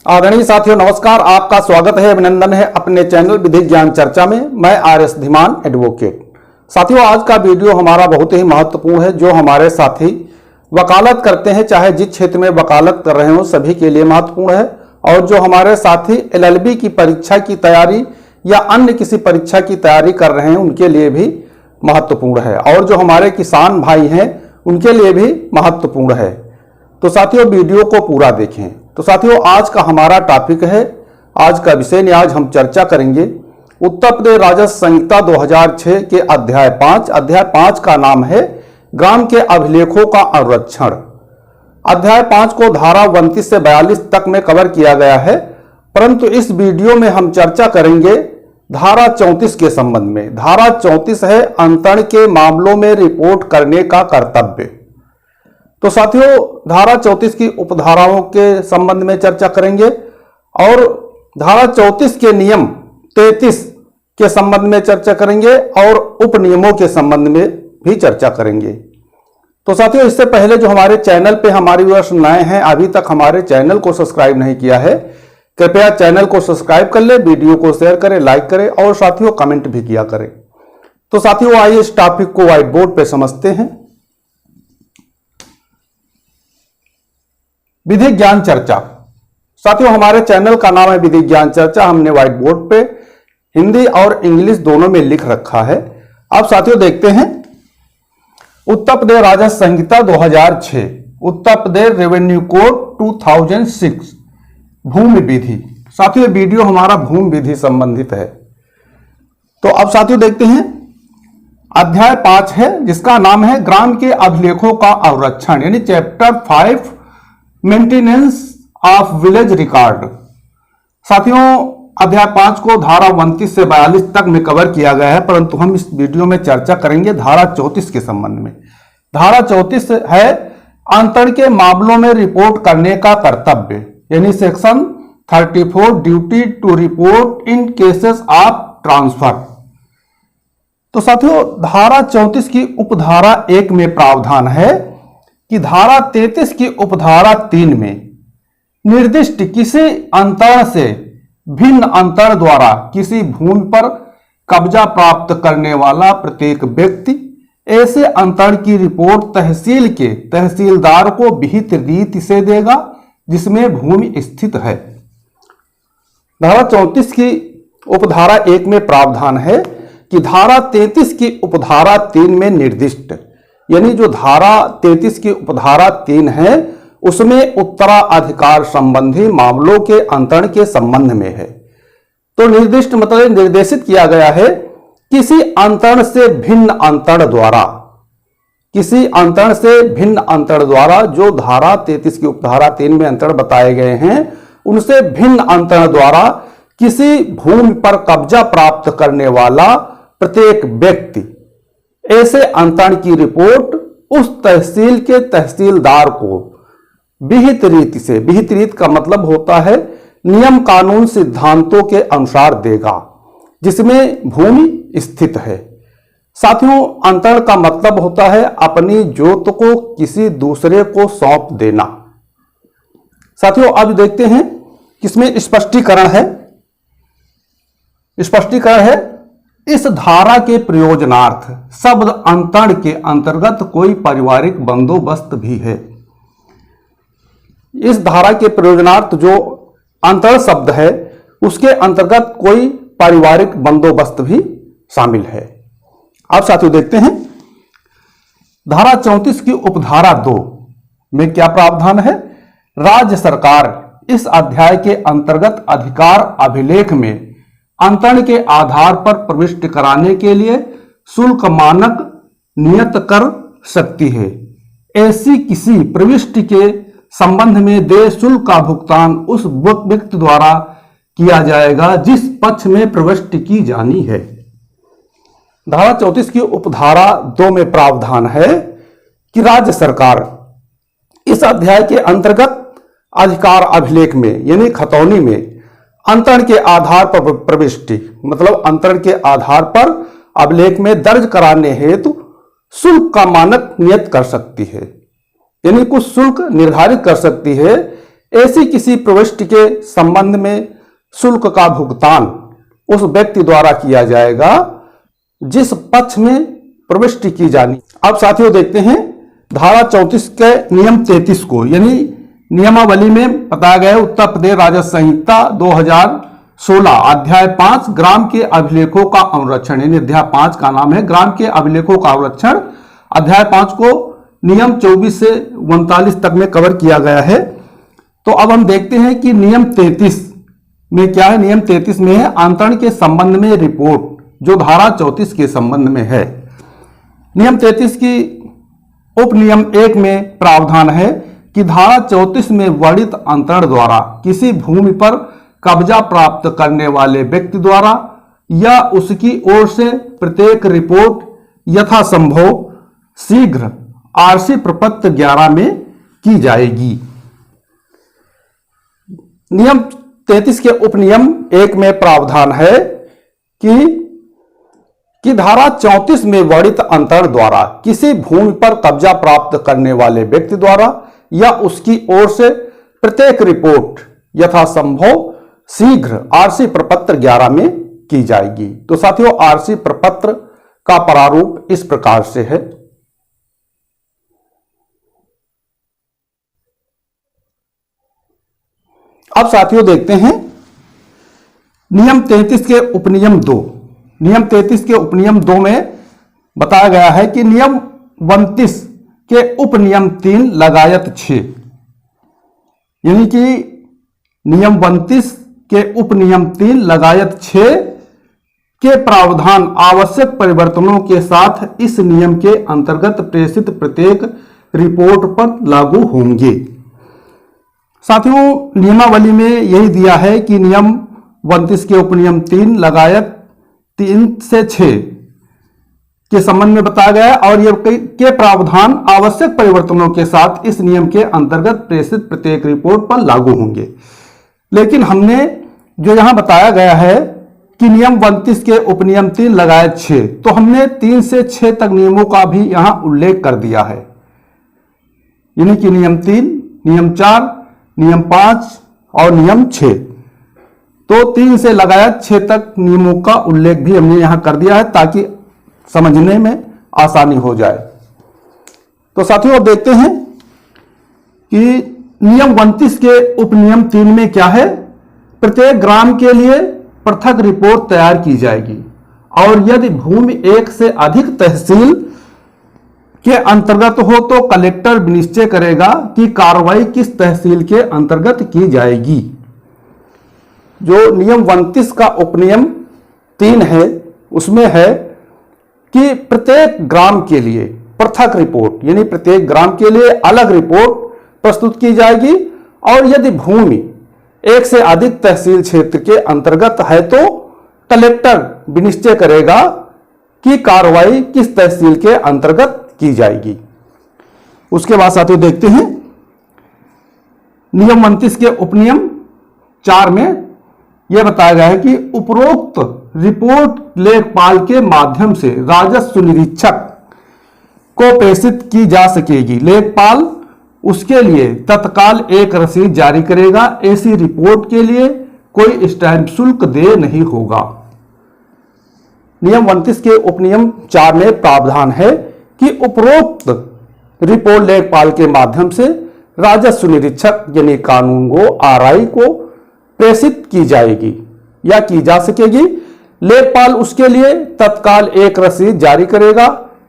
आदरणीय साथियों नमस्कार। आपका स्वागत है, अभिनंदन है अपने चैनल विधि ज्ञान चर्चा में। मैं आर.एस. धीमान एडवोकेट। साथियों आज का वीडियो हमारा बहुत ही महत्वपूर्ण है। जो हमारे साथी वकालत करते हैं, चाहे जिस क्षेत्र में वकालत कर रहे हो, सभी के लिए महत्वपूर्ण है। और जो हमारे साथी LLB की परीक्षा की तैयारी या अन्य किसी परीक्षा की तैयारी कर रहे हैं उनके लिए भी महत्वपूर्ण है। और जो हमारे किसान भाई हैं उनके लिए भी महत्वपूर्ण है। तो साथियों वीडियो को पूरा देखें। तो साथियों आज का हमारा टॉपिक है, आज का विषय आज हम चर्चा करेंगे उत्तर प्रदेश राजस्व संहिता 2006 के अध्याय 5 का नाम है ग्राम के अभिलेखों का अनुरक्षण। अध्याय 5 को धारा 29 से 42 तक में कवर किया गया है, परंतु इस वीडियो में हम चर्चा करेंगे धारा 34 के संबंध में। धारा 34 है अंतरण के मामलों में रिपोर्ट करने का कर्तव्य। तो साथियों धारा 34 की उपधाराओं के संबंध में चर्चा करेंगे और धारा 34 के नियम 33 के संबंध में चर्चा करेंगे और उप नियमों के संबंध में भी चर्चा करेंगे। तो साथियों इससे पहले जो हमारे चैनल पे हमारे व्यूअर्स नए हैं, अभी तक हमारे चैनल को सब्सक्राइब नहीं किया है, कृपया चैनल को सब्सक्राइब कर ले, वीडियो को शेयर करें, लाइक करें और साथियों कमेंट भी किया करें। तो साथियों आइए इस टॉपिक को व्हाइट बोर्ड पे समझते हैं। विधि ज्ञान चर्चा। साथियों हमारे चैनल का नाम है विधि ज्ञान चर्चा। हमने व्हाइट बोर्ड पे हिंदी और इंग्लिश दोनों में लिख रखा है। अब साथियों देखते हैं उत्तर प्रदेश राजस्व संहिता 2006, उत्तर प्रदेश रेवेन्यू कोड 2006 भूमि विधि। साथियों वीडियो हमारा भूमि विधि संबंधित है। तो अब साथियों देखते हैं अध्याय 5 है जिसका नाम है ग्राम के अभिलेखों का अनुरक्षण, यानी chapter 5 maintenance of village record. साथियों अध्याय 5 को धारा 29 से 42 तक में कवर किया गया है, परंतु हम इस वीडियो में चर्चा करेंगे धारा 34 के संबंध में। धारा 34 है अंतरण के मामलों में रिपोर्ट करने का कर्तव्य, यानी section 34 duty to report in cases of transfer. तो साथियों धारा 34 की उपधारा 1 में प्रावधान है कि धारा 33 की उपधारा 3 में निर्दिष्ट किसी अंतरण से भिन्न अंतरण द्वारा किसी भूमि पर कब्जा प्राप्त करने वाला प्रत्येक व्यक्ति ऐसे अंतरण की रिपोर्ट तहसील के तहसीलदार को विहित रीति से देगा जिसमें भूमि स्थित है। धारा 34 की उपधारा 1 में प्रावधान है कि धारा 33 की उपधारा 3 में निर्दिष्ट, यानी जो धारा 33 की उपधारा 3 है उसमें उत्तराधिकार संबंधी मामलों के अंतरण के संबंध में है। तो निर्दिष्ट मतलब निर्देशित किया गया है किसी अंतरण से भिन्न अंतरण द्वारा, किसी अंतरण से भिन्न अंतरण द्वारा जो धारा 33 की उपधारा 3 में अंतरण बताए गए हैं उनसे भिन्न अंतरण द्वारा किसी भूमि पर कब्जा प्राप्त करने वाला प्रत्येक व्यक्ति ऐसे अंतरण की रिपोर्ट उस तहसील के तहसीलदार को विहित रीति से, विहित रीति का मतलब होता है नियम कानून सिद्धांतों के अनुसार देगा जिसमें भूमि स्थित है। साथियों अंतरण का मतलब होता है अपनी जोत को किसी दूसरे को सौंप देना। साथियों अब देखते हैं किसमें स्पष्टीकरण है। स्पष्टीकरण है इस धारा के प्रयोजनार्थ शब्द अंतरण के अंतर्गत कोई पारिवारिक बंदोबस्त भी है। इस धारा के प्रयोजनार्थ जो अंतरण शब्द है उसके अंतर्गत कोई पारिवारिक बंदोबस्त भी शामिल है। अब साथियों देखते हैं धारा 34 की उपधारा 2 में क्या प्रावधान है। राज्य सरकार इस अध्याय के अंतर्गत अधिकार अभिलेख में अंतरण के आधार पर प्रविष्ट कराने के लिए शुल्क मानक नियत कर सकती है। ऐसी किसी प्रविष्टि के संबंध में देय शुल्क का भुगतान उस व्यक्ति द्वारा किया जाएगा जिस पक्ष में प्रविष्टि की जानी है। धारा 34 की उपधारा 2 में प्रावधान है कि राज्य सरकार इस अध्याय के अंतर्गत अधिकार अभिलेख में यानी खतौनी में अंतरण के आधार पर प्रविष्टि मतलब अंतरण के आधार पर अभिलेख में दर्ज कराने हेतु शुल्क का मानक नियत कर सकती है, यानी कुछ शुल्क निर्धारित कर सकती है ऐसी किसी प्रविष्टि के संबंध में शुल्क का भुगतान उस व्यक्ति द्वारा किया जाएगा जिस पक्ष में प्रविष्टि की जानी। अब साथियों देखते हैं धारा 34 के नियम 33 को, यानी नियमावली में बताया गया है उत्तर प्रदेश राजस्व संहिता 2016 अध्याय 5 ग्राम के अभिलेखों का अनुरक्षण, यानी अध्याय 5 का नाम है ग्राम के अभिलेखों का अनुरक्षण। अध्याय 5 को नियम 24 से 39 तक में कवर किया गया है। तो अब हम देखते हैं कि नियम 33 में क्या है। नियम 33 में है अंतरण के संबंध में रिपोर्ट, जो धारा 34 के संबंध में है। नियम 33 की उपनियम 1 में प्रावधान है कि धारा 34 में वर्णित अंतरण द्वारा किसी भूमि पर कब्जा प्राप्त करने वाले व्यक्ति द्वारा या उसकी ओर से प्रत्येक रिपोर्ट यथासंभव शीघ्र आरसी प्रपत्र 11 में की जाएगी। नियम 33 के उपनियम 1 में प्रावधान है कि धारा 34 में वर्णित अंतरण द्वारा किसी भूमि पर कब्जा प्राप्त करने वाले व्यक्ति द्वारा या उसकी ओर से प्रत्येक रिपोर्ट यथासंभव शीघ्र आरसी प्रपत्र 11 में की जाएगी। तो साथियों आरसी प्रपत्र का प्रारूप इस प्रकार से है। अब साथियों देखते हैं नियम 33 के उपनियम 2। नियम 33 के उपनियम 2 में बताया गया है कि नियम 29 के उपनियम 3 लगायत 6, यानी कि नियम 29 के उपनियम 3 लगायत 6 के प्रावधान आवश्यक परिवर्तनों के साथ इस नियम के अंतर्गत प्रेषित प्रत्येक रिपोर्ट पर लागू होंगे। साथियों नियमावली में यही दिया है कि नियम 29 के उपनियम 3 लगायत 3 से 6 के संबंध में बताया गया है और ये के प्रावधान आवश्यक परिवर्तनों के साथ इस नियम के अंतर्गत प्रेषित प्रत्येक रिपोर्ट पर लागू होंगे। लेकिन हमने जो यहां बताया गया है कि नियम 29 के उपनियम 3 लगायत 6, तो हमने 3 से 6 तक नियमों का भी यहां उल्लेख कर दिया है, यानी कि नियम 3, नियम 4, नियम 5 और नियम 6। तो 3 से लगायत 6 तक नियमों का उल्लेख भी हमने यहां कर दिया है ताकि समझने में आसानी हो जाए। तो साथियों अब देखते हैं कि नियम 29 के उपनियम 3 में क्या है। प्रत्येक ग्राम के लिए पृथक रिपोर्ट तैयार की जाएगी और यदि भूमि एक से अधिक तहसील के अंतर्गत हो तो कलेक्टर निश्चय करेगा कि कार्रवाई किस तहसील के अंतर्गत की जाएगी। जो नियम 29 का उपनियम 3 है उसमें है कि प्रत्येक ग्राम के लिए पृथक रिपोर्ट, यानी प्रत्येक ग्राम के लिए अलग रिपोर्ट प्रस्तुत की जाएगी और यदि भूमि एक से अधिक तहसील क्षेत्र के अंतर्गत है तो कलेक्टर निश्चय करेगा कि कार्रवाई किस तहसील के अंतर्गत की जाएगी। उसके बाद साथियों देखते हैं नियम 29 के उपनियम 4 में यह बताया गया है कि उपरोक्त रिपोर्ट लेखपाल के माध्यम से राजस्व निरीक्षक को प्रेषित की जा सकेगी। लेखपाल उसके लिए तत्काल एक रसीद जारी करेगा। ऐसी रिपोर्ट के लिए कोई स्टैंप शुल्क दे नहीं होगा। नियम 29 के उपनियम 4 में प्रावधान है कि उपरोक्त रिपोर्ट लेखपाल के माध्यम से राजस्व निरीक्षक यानी कानूनगो आरआई को प्रेषित की जाएगी या की जा सकेगी। लेखपाल उसके लिए तत्काल एक रसीद जारी करेगा।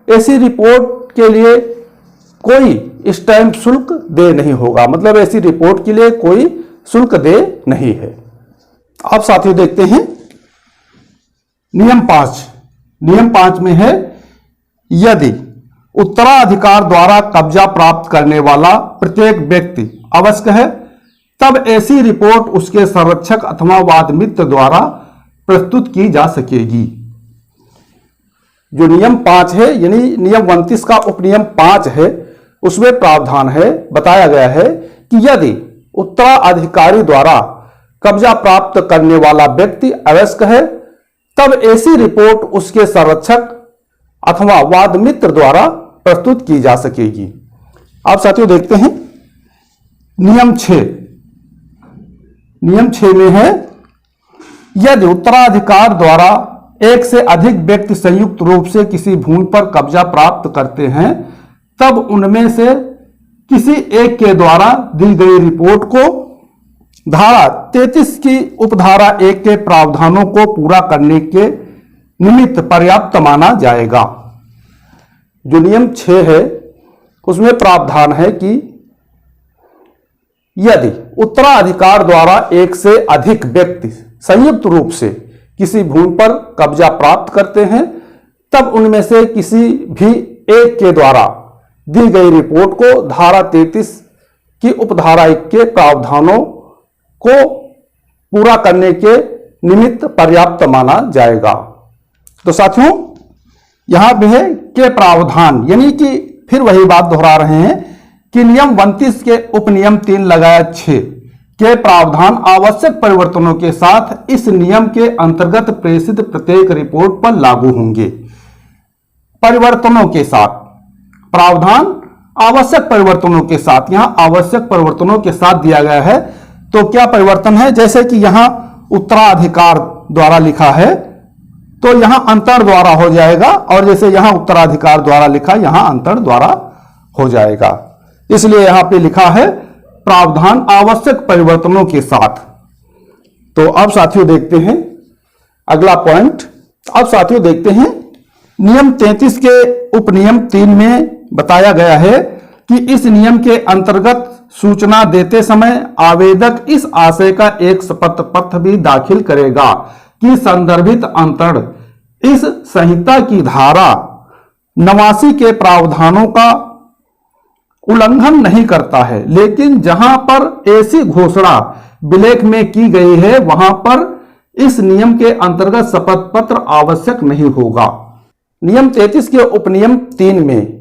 ऐसी रिपोर्ट के लिए कोई स्टैंप शुल्क दे नहीं होगा, मतलब ऐसी रिपोर्ट के लिए कोई शुल्क दे नहीं है। अब साथियों देखते हैं नियम 5। नियम 5 में है यदि उत्तराधिकार द्वारा कब्जा प्राप्त करने वाला प्रत्येक व्यक्ति अवश्य है तब ऐसी रिपोर्ट उसके संरक्षक अथवा वाद मित्र द्वारा प्रस्तुत की जा सकेगी। जो नियम 5 है यानी नियम 29 का उपनियम 5 है उसमें प्रावधान है, बताया गया है कि यदि उत्तराधिकारी द्वारा कब्जा प्राप्त करने वाला व्यक्ति अवश्य है तब ऐसी रिपोर्ट उसके संरक्षक अथवा वाद मित्र द्वारा प्रस्तुत की जा सकेगी। अब साथियों देखते हैं नियम 6। नियम 6 में है, यदि उत्तराधिकार द्वारा एक से अधिक व्यक्ति संयुक्त रूप से किसी भूमि पर कब्जा प्राप्त करते हैं, तब उनमें से किसी एक के द्वारा दी गई रिपोर्ट को धारा 33 की उपधारा 1 के प्रावधानों को पूरा करने के निमित्त पर्याप्त माना जाएगा। जो नियम 6 है उसमें प्रावधान है कि यदि उत्तराधिकार द्वारा एक से अधिक व्यक्ति संयुक्त रूप से किसी भूमि पर कब्जा प्राप्त करते हैं, तब उनमें से किसी भी एक के द्वारा दी गई रिपोर्ट को धारा 33 की उपधारा 1 के प्रावधानों को पूरा करने के निमित्त पर्याप्त माना जाएगा। तो साथियों, यहां भी है के प्रावधान, यानी कि फिर वही बात दोहरा रहे हैं कि नियम 29 के उपनियम 3 लगाया 6 के प्रावधान आवश्यक परिवर्तनों के साथ इस नियम के अंतर्गत प्रेषित प्रत्येक रिपोर्ट पर लागू होंगे। परिवर्तनों के साथ, प्रावधान आवश्यक परिवर्तनों के साथ, यहां आवश्यक परिवर्तनों के साथ दिया गया है। तो क्या परिवर्तन है? जैसे कि यहां उत्तराधिकार द्वारा लिखा है तो यहां अंतर द्वारा हो जाएगा, और जैसे यहां उत्तराधिकार द्वारा लिखा, यहां अंतर द्वारा हो जाएगा। इसलिए यहां पे लिखा है प्रावधान आवश्यक परिवर्तनों के साथ। तो अब साथियों देखते हैं अगला पॉइंट। अब साथियों देखते हैं नियम 33 के उपनियम 3 में बताया गया है कि इस नियम के अंतर्गत सूचना देते समय आवेदक इस आशय का एक शपथ पत्र भी दाखिल करेगा कि संदर्भित अंतर इस संहिता की धारा 89 के प्रावधानों का उल्लंघन नहीं करता है, लेकिन जहां पर ऐसी घोषणा विलेख में की गई है वहां पर इस नियम के अंतर्गत शपथ पत्र आवश्यक नहीं होगा। नियम 33 के उपनियम 3 में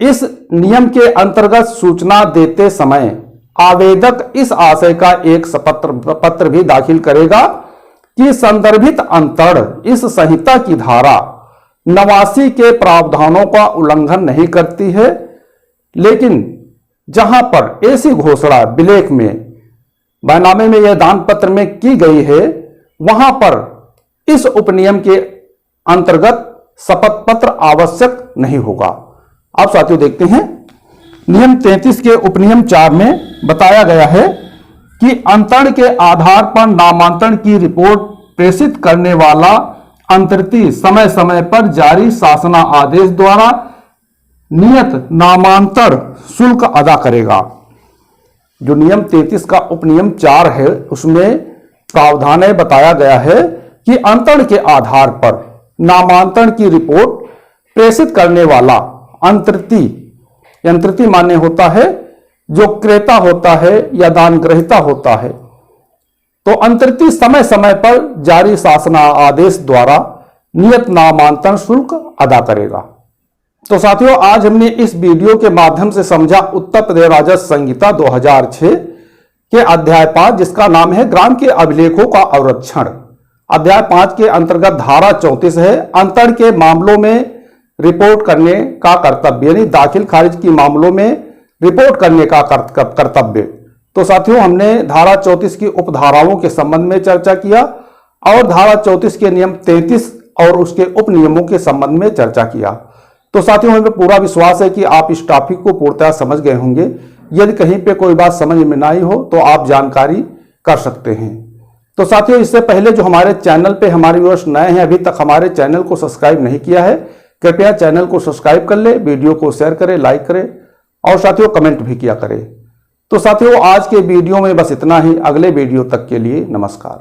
इस नियम के अंतर्गत सूचना देते समय आवेदक इस आशय का एक शपथ पत्र भी दाखिल करेगा कि संदर्भित अंतर इस संहिता की धारा 89 के प्रावधानों का उल्लंघन नहीं करती है, लेकिन जहां पर ऐसी घोषणा विलेख में, बैनामे में या दान पत्र में की गई है, वहां पर इस उपनियम के अंतर्गत शपथ पत्र आवश्यक नहीं होगा। अब साथियों देखते हैं नियम 33 के उपनियम 4 में बताया गया है कि अंतरण के आधार पर नामांतरण की रिपोर्ट प्रेषित करने वाला अंतर्ती समय समय पर जारी शासना आदेश द्वारा नियत नामांतरण शुल्क अदा करेगा। जो नियम 33 का उपनियम 4 है उसमें प्रावधान है, बताया गया है कि अंतरण के आधार पर नामांतरण की रिपोर्ट प्रेषित करने वाला अंतर्ती मान्य होता है जो क्रेता होता है या दान ग्रहीता होता है। तो अंतर्ती समय समय पर जारी शासना आदेश द्वारा नियत नामांतरण शुल्क अदा करेगा। तो साथियों, आज हमने इस वीडियो के माध्यम से समझा उत्तर प्रदेश राजस्व संहिता 2006 के अध्याय 5, जिसका नाम है ग्राम के अभिलेखों का अवरक्षण। अध्याय 5 के अंतर्गत धारा 34 है अंतर के मामलों में रिपोर्ट करने का कर्तव्य, यानी दाखिल खारिज की मामलों में रिपोर्ट करने का कर्तव्य। तो साथियों, हमने धारा 34 की उपधाराओं के संबंध में चर्चा किया और धारा 34 के नियम 33 और उसके उप नियमों के संबंध में चर्चा किया। तो साथियों, हमें पूरा विश्वास है कि आप इस टॉपिक को पूर्णतः समझ गए होंगे। यदि कहीं पे कोई बात समझ में नहीं हो तो आप जानकारी कर सकते हैं। तो साथियों, इससे पहले जो हमारे चैनल पे हमारे व्यूअर्स नए हैं, अभी तक हमारे चैनल को सब्सक्राइब नहीं किया है, कृपया चैनल को सब्सक्राइब कर ले, वीडियो को शेयर करें, लाइक करें और साथियों कमेंट भी किया करें। तो साथियों, आज के वीडियो में बस इतना ही। अगले वीडियो तक के लिए नमस्कार।